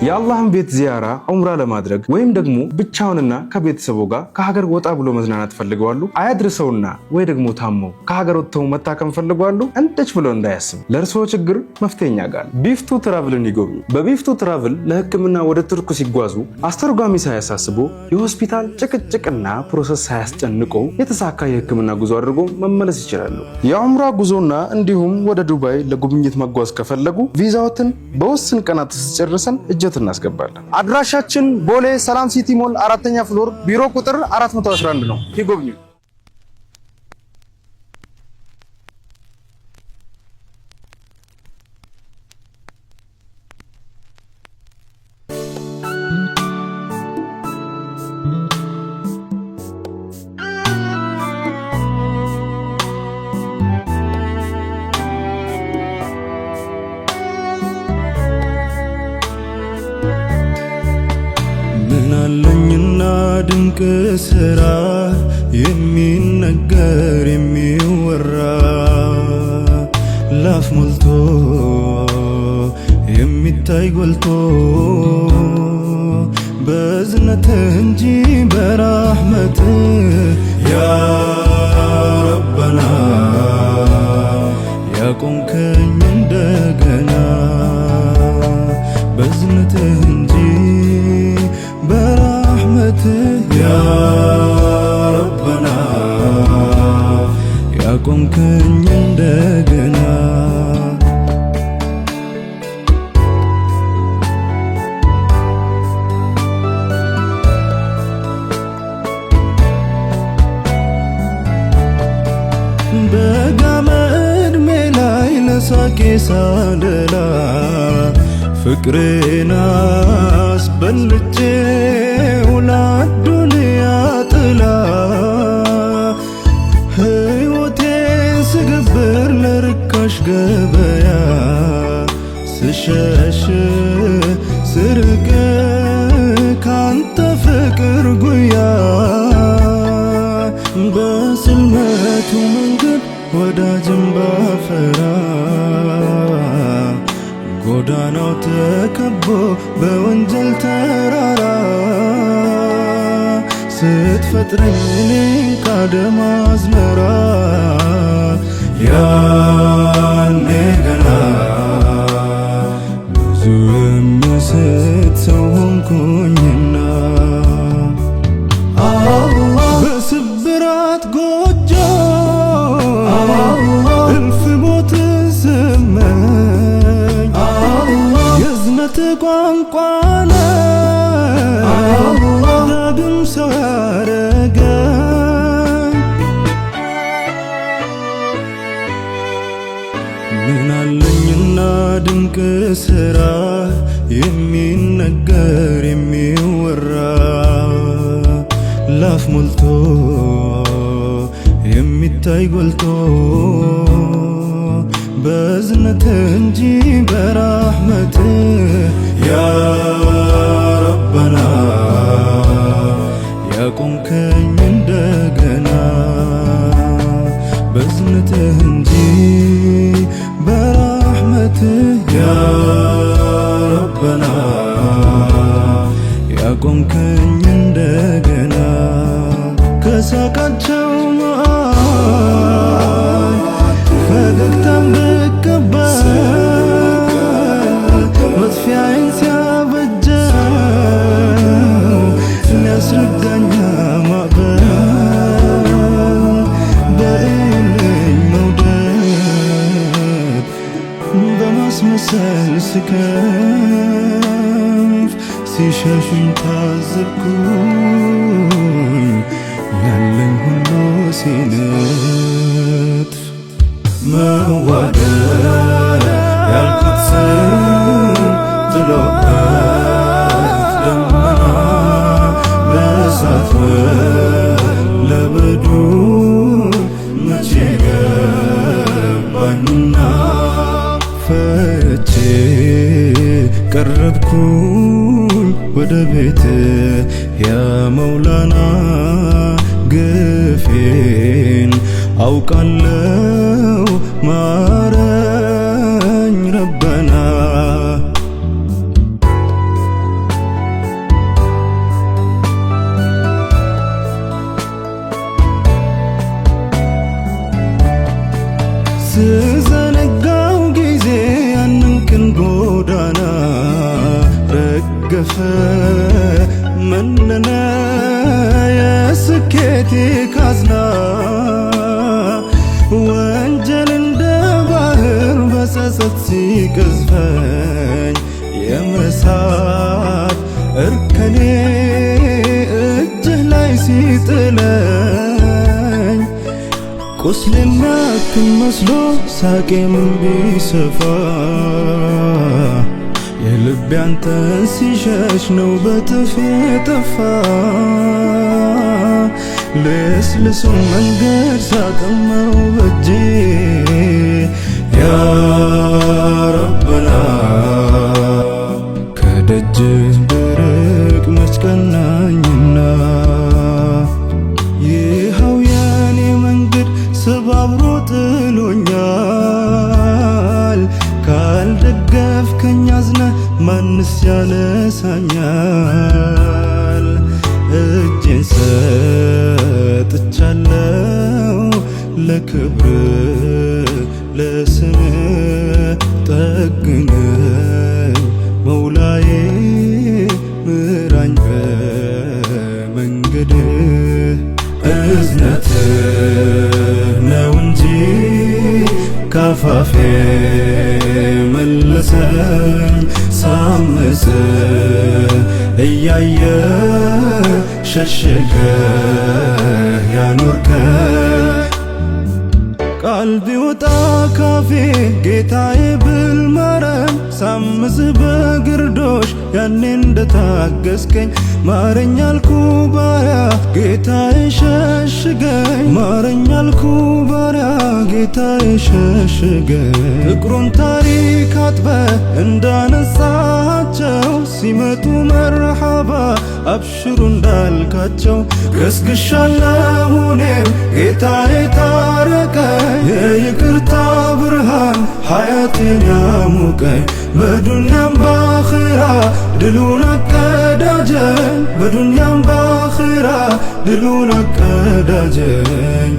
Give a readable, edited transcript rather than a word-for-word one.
የአላህን ቤት ዚያራ ዑምራ ለማድረግ ወይም ደግሞ ብቻውንና ከቤተሰቡ ጋር ከሀገር ወጣ ብሎ መዝናናት ፈልገዋሉ? አያድርሰውና ወይ ደግሞ ታመው ከሀገር ወጥተው መታከም ፈልገዋሉ? እንዴች ብሎ እንዳያስብ ለእርስዎ ችግር መፍትሄኛ ጋር ቢፍቱ ትራቭልን ይጎብኙ። በቢፍቱ ትራቭል ለህክምና ወደ ቱርክ ሲጓዙ አስተርጓሚ ሳያሳስቦ የሆስፒታል ጭቅጭቅና ፕሮሰስ ሳያስጨንቆ የተሳካ የህክምና ጉዞ አድርጎ መመለስ ይችላሉ። የዑምራ ጉዞና እንዲሁም ወደ ዱባይ ለጉብኝት መጓዝ ከፈለጉ ቪዛዎትን በውስን ቀናት ጨርሰን እጀት እናስገባለን። አድራሻችን ቦሌ ሰላም ሲቲ ሞል 4ኛ ፍሎር ቢሮ ቁጥር 411 ነው። ይጎብኙ። ምናለኝና ድንቅ ስራ የሚነገር የሚወራ ላፍ ሞልቶ የሚታይ ጎልቶ በዝነት እንጂ በራህመት ያ ረበና ያቆምከኝ እንደገና በዝነት እንጂ ያ ረበና ያቆምከኝ እንደገና በጋመ ዕድሜ ላይ ለሳቄ ሳደላ ፍቅሬን አስበልጬ ለአዱንያ ጥላ ሕይወቴን ስገብር ለርካሽ ገበያ ስሸሽ ስርቅ ካንተ ፍቅር ጉያ በስልመቱ መንገድ ወዳጅን ባፈራ ጎዳናው ተከቦ በወንጀል ተራራ ስትፈጥረኝ እኔን ካደም አዝመራ ያኔ ገና ብዙ የምስት ሰው ሆንኩኝና በስብራት ጎጆ እልፍ ሞት ስመኝ የእዝነት ቋንቋ ዳግም ሰው ያረገኝ ምናለኝና ድንቅ ስራ የሚነገር የሚወራ ላፍ ሞልቶ የሚታይ ጎልቶ በዝነት እንጂ በራህመት ያ ረበና ያቆምከኝ እንደገና በዝነት እንጂ በራህመት ያ ረበና ያቆምከኝ እንደገና ከሳቃቸው ፈገግታም ብቀበል መጥፊያዬን ሲያበጀው ሊያስረዳኝ ማዕበል በእልኝ መውደድ በማስመሰል ስከፍ ሲሸሹኝ ታዘብኩኝ ያለኝ ሁሉ ሲነጥፍ መዋደድ ያልኩት ስም ጥሎበት ደመና በእሳት ለበዱ መቼ ገባኝና ፈቼ ቀረብኩኝ ወደ ቤት ያ መውላና ግፌን አውቃለው ማረኝ ረበና አለፈ መንነ የስኬቴ ካዝና ወንጀል እንደ ባህር በጸጸት ሲቀዝፈኝ የመሳት እርከኔ እጅህ ላይ ሲጥለኝ ቁስሌ የሚያክም መስሎ ሳቄም ቢሰፋ የልቤ አንተን ሲሸሽ ነው በጥፍ የጠፋ ልስልሱን መንገድ ሳቀመው በእጄ ያ ረበና ከደጅህ ብርቅ መች ቀናኝና ይኸው የኔ መንገድ ሰባብሮ ጥሎኛል ካልደገፍከኝ አዝነህ ማንስ ያነሳኛል እጄን ሰጥቻለሁ ለክብር ለስምህ ጠግነኝ መውላዬ ምራኝ በመንገድህ እዝነትህ ነው እንጂ ካፋፌ መለሰኝ ሳምፅ እያየ ሸሸገህ ያኖርከኝ ቃል ቢወጣ ካፌ ጌታዬ ብል ማረኝ ሳምፅ በግርዶሽ ያኔ እንደታገስከኝ ማረኝ አልኩ ባሪያ ጌታዬ ሸሽገኝ ማረኝ አልኩ ባሪያ ጌታዬ ሸሽገኝ ፍቅሩን ታሪክ አጥበ እንዳነሳቸው ሲመጡ መርሐባ አብሽሩ እንዳልካቸው ገስግሻለሁ እኔም ጌታዬ ታረቀኝ የይቅርታ ብርሃን ሐያቴን ያሙቀኝ በዱንያም በአኺራ ድሉን አቀዳጀኝ በዱንያም በአኺራ ድሉን አቀዳጀኝ